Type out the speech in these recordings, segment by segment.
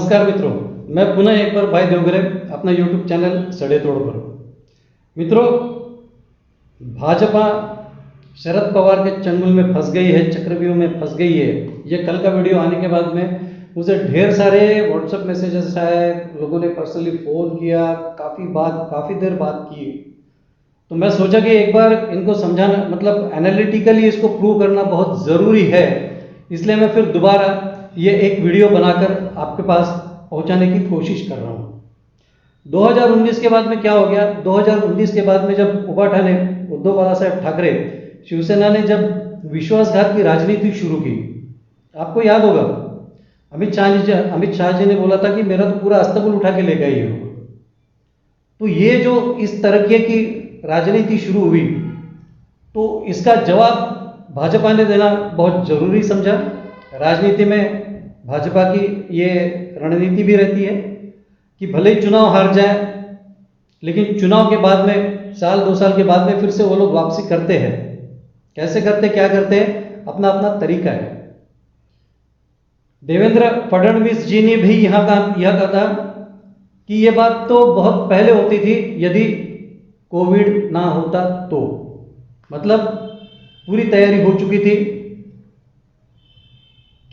नमस्कार मित्रों, मैं पुनः एक बार भाई देवगरे अपना यूट्यूब चैनल सड़े तोड़ पर। मित्रों, भाजपा शरद पवार के चंगुल में फंस गई है, चक्रव्यूह में फंस गई है। ये कल का वीडियो आने के बाद में मुझे ढेर सारे व्हाट्सएप मैसेजेस आए, लोगों ने पर्सनली फ़ोन किया, काफ़ी देर बात की। तो मैं सोचा कि एक बार इनको समझाना, मतलब एनालिटिकली इसको प्रूव करना बहुत ज़रूरी है। इसलिए मैं फिर दोबारा ये एक वीडियो बनाकर आपके पास पहुंचाने की कोशिश कर रहा हूँ। 2019 के बाद में क्या हो गया? 2019 के बाद में जब उबाठा ने, उद्धव बालासाहेब ठाकरे, शिवसेना ने जब विश्वासघात की राजनीति शुरू की, आपको याद होगा अमित शाह जी ने बोला था कि मेरा तो पूरा अस्तबल उठा के ले गए ये लोग। तो ये जो इस तरह की राजनीति शुरू हुई, तो इसका जवाब भाजपा ने देना बहुत जरूरी समझा। राजनीति में भाजपा की ये रणनीति भी रहती है कि भले ही चुनाव हार जाए, लेकिन चुनाव के बाद में साल 2 साल के बाद में फिर से वो लोग वापसी करते हैं। कैसे करते, क्या करते हैं, अपना अपना तरीका है। देवेंद्र फडणवीस जी ने भी यह कहा था कि ये बात तो बहुत पहले होती थी यदि कोविड ना होता तो, मतलब पूरी तैयारी हो चुकी थी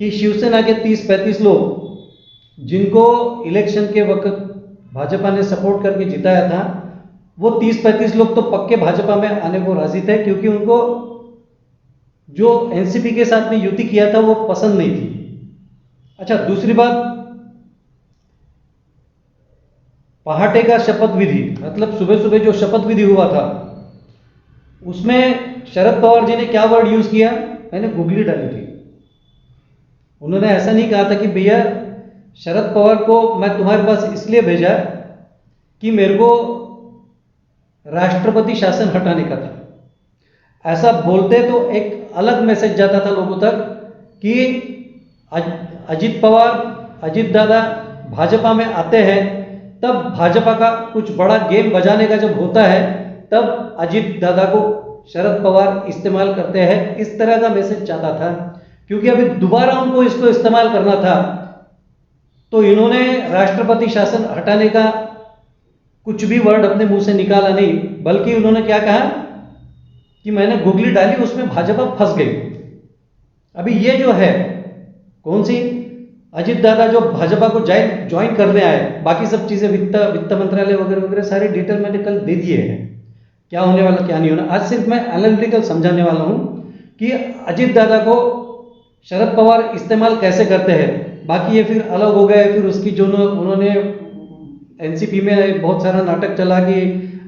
कि शिवसेना के 30-35 लोग जिनको इलेक्शन के वक्त भाजपा ने सपोर्ट करके जिताया था, वो 30-35 लोग तो पक्के भाजपा में आने को राजी थे, क्योंकि उनको जो एनसीपी के साथ में युति किया था वो पसंद नहीं थी। अच्छा, दूसरी बात, पहाटे का शपथ विधि, मतलब सुबह सुबह जो शपथ विधि हुआ था, उसमें शरद पवार जी ने क्या वर्ड यूज किया? मैंने गूगली डाली थी। उन्होंने ऐसा नहीं कहा था कि भैया शरद पवार को मैं तुम्हारे पास इसलिए भेजा कि मेरे को राष्ट्रपति शासन हटाने का था। ऐसा बोलते तो एक अलग मैसेज जाता था लोगों तक कि अजित पवार, अजित दादा भाजपा में आते हैं, तब भाजपा का कुछ बड़ा गेम बजाने का जब होता है, तब अजित दादा को शरद पवार इस्तेमाल करते हैं। इस तरह का मैसेज जाता था, क्योंकि अभी दोबारा उनको इसको इस्तेमाल करना था। तो इन्होंने राष्ट्रपति शासन हटाने का कुछ भी वर्ड अपने मुंह से निकाला नहीं, बल्कि उन्होंने क्या कहा कि मैंने गूगली डाली, उसमें भाजपा फंस गई। अभी ये जो है कौन सी, अजित दादा जो भाजपा को ज्वाइन करने आए, बाकी सब चीजें वित्त मंत्रालय वगैरह वगैरह सारी डिटेल मैंने कल दे दिए हैं, क्या होने वाला क्या नहीं होना। आज सिर्फ मैं एनालिटिकल समझाने वाला हूं कि अजित दादा को शरद पवार इस्तेमाल कैसे करते हैं। बाकी ये फिर अलग हो गए। फिर उसकी जो उन्होंने एनसीपी में बहुत सारा नाटक चला कि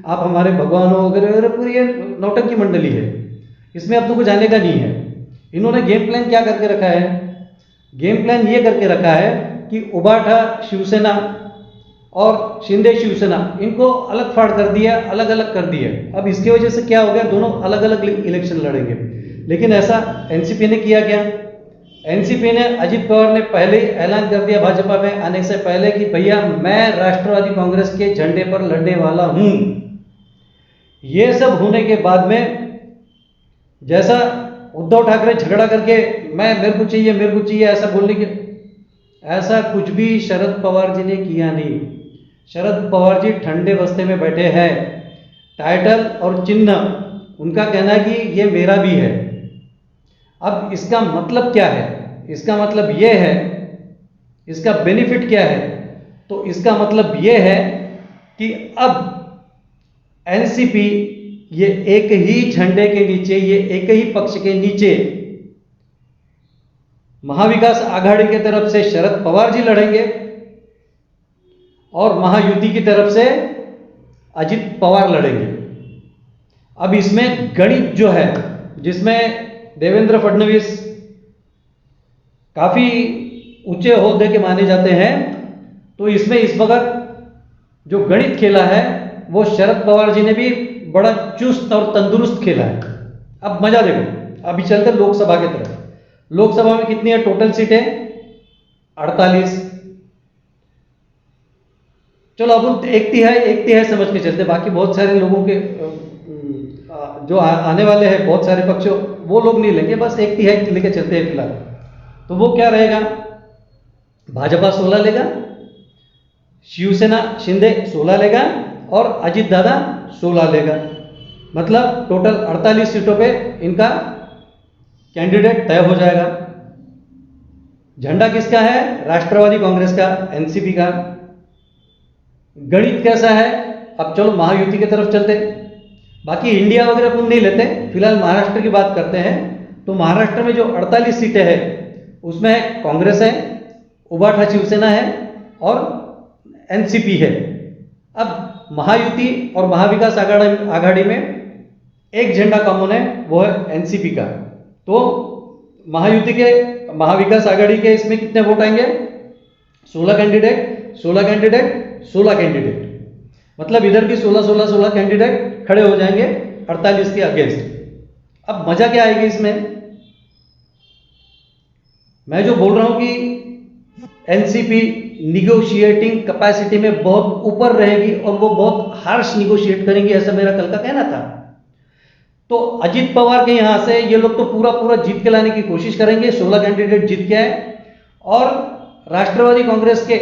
आप हमारे भगवान हो वगैरह वगैरह, पूरी ये नौटंकी मंडली है, इसमें अब तो कुछ आने का नहीं है। इन्होंने गेम प्लान क्या करके रखा है? गेम प्लान ये करके रखा है कि उबाठा शिवसेना और शिंदे शिवसेना, इनको अलग फाड़ कर दिया, अलग अलग कर दिया। अब इसकी वजह से क्या हो गया, दोनों अलग अलग इलेक्शन लड़ेंगे। लेकिन ऐसा एनसीपी ने किया क्या? एनसीपी ने, अजित पवार ने पहले ही ऐलान कर दिया भाजपा में आने से पहले कि भैया मैं राष्ट्रवादी कांग्रेस के झंडे पर लड़ने वाला हूं। ये सब होने के बाद में, जैसा उद्धव ठाकरे झगड़ा करके मेरे को चाहिए ऐसा बोलने के, ऐसा कुछ भी शरद पवार जी ने किया नहीं। शरद पवार जी ठंडे बस्ते में बैठे हैं। टाइटल और चिन्ह उनका कहना है कि ये मेरा भी है। अब इसका मतलब क्या है? इसका मतलब ये है, इसका बेनिफिट क्या है? तो इसका मतलब ये है कि अब एनसीपी, ये एक ही झंडे के नीचे, ये एक ही पक्ष के नीचे महाविकास आघाड़ी की तरफ से शरद पवार जी लड़ेंगे और महायुति की तरफ से अजित पवार लड़ेंगे। अब इसमें गणित जो है, जिसमें देवेंद्र फडणवीस काफी ऊंचे ओहदे के माने जाते हैं, तो इसमें इस वक्त जो गणित खेला है वो शरद पवार जी ने भी बड़ा चुस्त और तंदुरुस्त खेला है। अब मजा देखो, अभी चलते लोकसभा की तरफ। लोकसभा में कितनी है टोटल सीटें? 48। चलो अब एक तिहाई समझ के चलते। बाकी बहुत सारे लोगों के जो आने वाले हैं, बहुत सारे पक्ष, वो लोग नहीं लेंगे, बस एक तिहाई लेके चलते हैं फिलहाल। तो वो क्या रहेगा? भाजपा 16 लेगा, शिवसेना शिंदे 16 लेगा और अजित दादा 16 लेगा। मतलब टोटल 48 सीटों पे इनका कैंडिडेट तय हो जाएगा। झंडा किसका है? राष्ट्रवादी कांग्रेस का, एनसीपी का। गणित कैसा है? अब चलो महायुति की तरफ चलते। बाकी इंडिया वगैरह अपन नहीं लेते, फिलहाल महाराष्ट्र की बात करते हैं। तो महाराष्ट्र में जो 48 सीटें हैं उसमें कांग्रेस है, उबाठा शिवसेना है और एनसीपी है। अब महायुति और महाविकास आघाड़ी में एक झंडा कॉमन है, वो है एनसीपी का। तो महायुति के महाविकास आघाड़ी के इसमें कितने वोट आएंगे? 16 कैंडिडेट 16 कैंडिडेट 16 कैंडिडेट, मतलब इधर भी 16 कैंडिडेट खड़े हो जाएंगे 48 के अगेंस्ट। अब मजा क्या आएगी इसमें? मैं जो बोल रहा हूं कि एनसीपी निगोशिएटिंग कैपेसिटी में बहुत ऊपर रहेगी और वो बहुत हार्श निगोशिएट करेंगी, ऐसा मेरा कल का कहना था। तो अजित पवार के यहां से ये लोग तो पूरा जीत के लाने की कोशिश करेंगे, 16 कैंडिडेट जीत के आए। और राष्ट्रवादी कांग्रेस के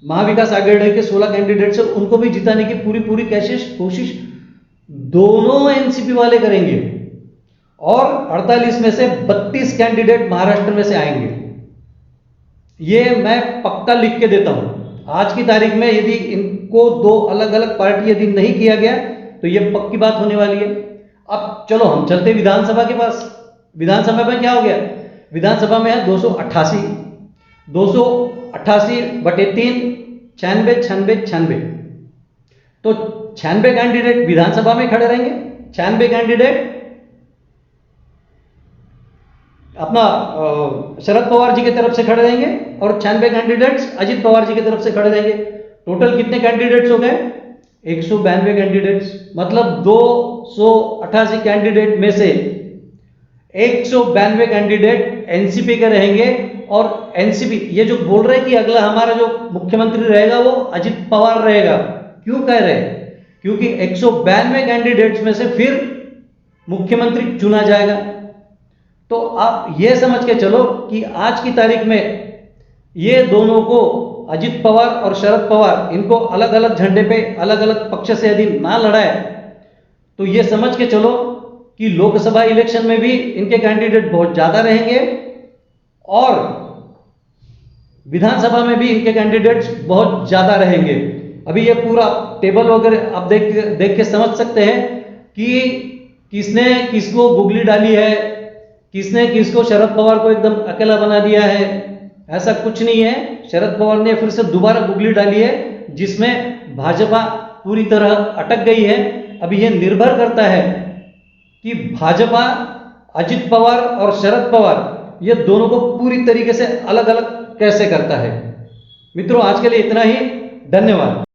महाविकास आघाड़ी के 16 कैंडिडेट से उनको भी जिताने की पूरी कोशिश दोनों एनसीपी वाले करेंगे। और 48 में से 32 कैंडिडेट महाराष्ट्र में से आएंगे, ये मैं पक्का लिख के देता हूं। आज की तारीख में यदि इनको दो अलग अलग पार्टी यदि नहीं किया गया तो ये पक्की बात होने वाली है। अब चलो हम चलते विधानसभा के पास। विधानसभा में क्या हो गया? विधानसभा में है 288 बटे 3 96। तो 96 कैंडिडेट विधानसभा में खड़े रहेंगे, 96 कैंडिडेट अपना शरद पवार जी की तरफ से खड़े रहेंगे और 96 कैंडिडेट्स अजित पवार जी की तरफ से खड़े रहेंगे। टोटल कितने कैंडिडेट्स हो गए? 192 कैंडिडेट्स। मतलब 288 कैंडिडेट में से 192 कैंडिडेट एनसीपी के रहेंगे। और एनसीपी ये जो बोल रहे हैं कि अगला हमारा जो मुख्यमंत्री रहेगा वो अजित पवार रहेगा, क्यों कह रहे हैं? क्योंकि 192 कैंडिडेट्स में से फिर मुख्यमंत्री चुना जाएगा। तो आप ये समझ के चलो कि आज की तारीख में ये दोनों को, अजित पवार और शरद पवार, इनको अलग अलग झंडे पे अलग अलग पक्ष से यदि ना लड़ाए तो ये समझ के चलो कि लोकसभा इलेक्शन में भी इनके कैंडिडेट बहुत ज्यादा रहेंगे और विधानसभा में भी इनके कैंडिडेट्स बहुत ज्यादा रहेंगे। अभी ये पूरा टेबल वगैरह आप देख के समझ सकते हैं कि किसने किसको गुगली डाली है, किसने किसको शरद पवार को एकदम अकेला बना दिया है। ऐसा कुछ नहीं है। शरद पवार ने फिर से दोबारा गुगली डाली है जिसमें भाजपा पूरी तरह अटक गई है। अभी यह निर्भर करता है कि भाजपा अजित पवार और शरद पवार ये दोनों को पूरी तरीके से अलग अलग कैसे करता है। मित्रों, आज के लिए इतना ही। धन्यवाद।